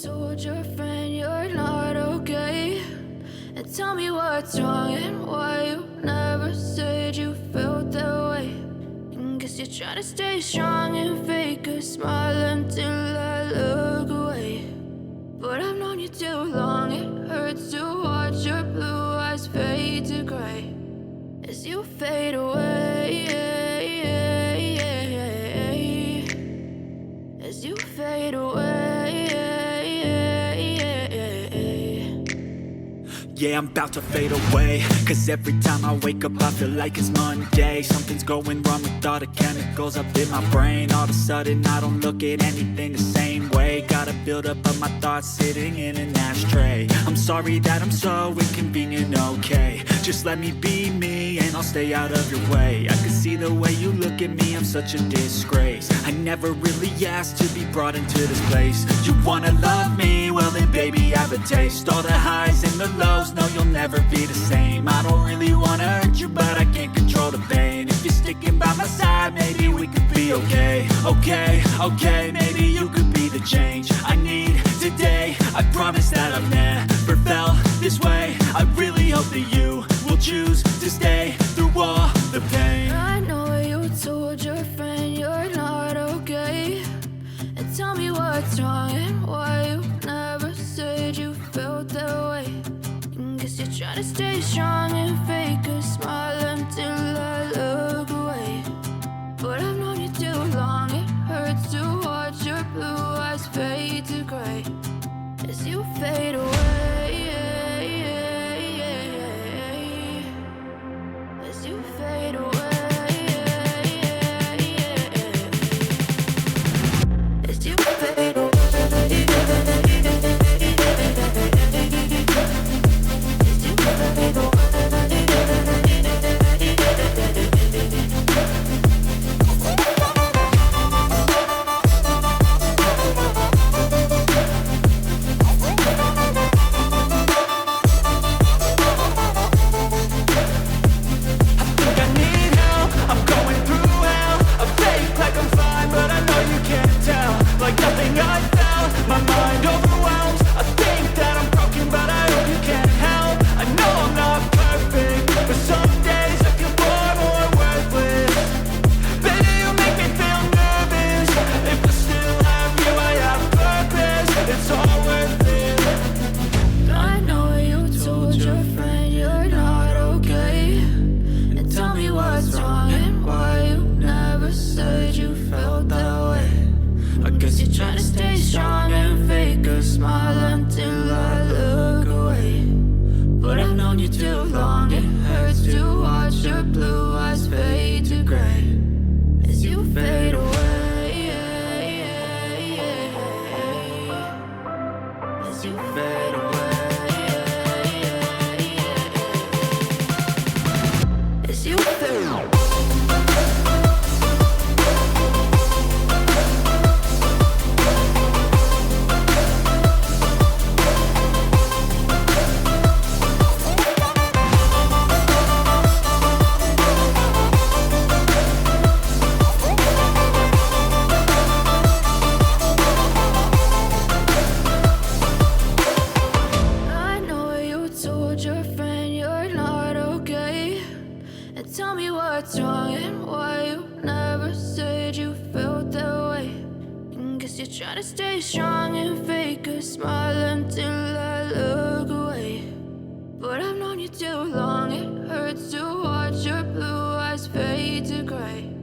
told your friend you're not okay? And tell me what's wrong and why you never said you felt that way. And guess you're trying to stay strong and fake a smile until I look away. But I've known you too long, it hurts to watch your blue eyes fade to gray as you fade away, as you fade away. Yeah, I'm about to fade away, cause every time I wake up I feel like it's Monday. Something's going wrong with all the chemicals up in my brain. All of a sudden I don't look at anything the same way. Gotta build up of my thoughts sitting in an ashtray. I'm sorry that I'm so inconvenient, okay? Just let me be me and I'll stay out of your way. I can see the way you look at me, I'm such a disgrace. I never really asked to be brought into this place. You wanna love me? Well then baby I have a taste. All the highs and the lows, no you'll never be the same. I don't really wanna hurt you but I can't control the pain. If you're sticking by my side maybe we could be okay. Okay, maybe you could be the change I need today. I promise that I've never felt this way. I really hope that you will choose to stay through all the pain. I know you told your friend you're not okay. And tell me what's wrong and why you never said you felt that way. And guess you're trying to stay strong and fake a smile until I look away. But I've known you too long, it hurts to watch your blue eyes fade to gray as you fade away, as you fade away, as you fade away. Try to stay strong and fake a smile until I look away. But I've known you too long, it hurts to watch your blue eyes fade to gray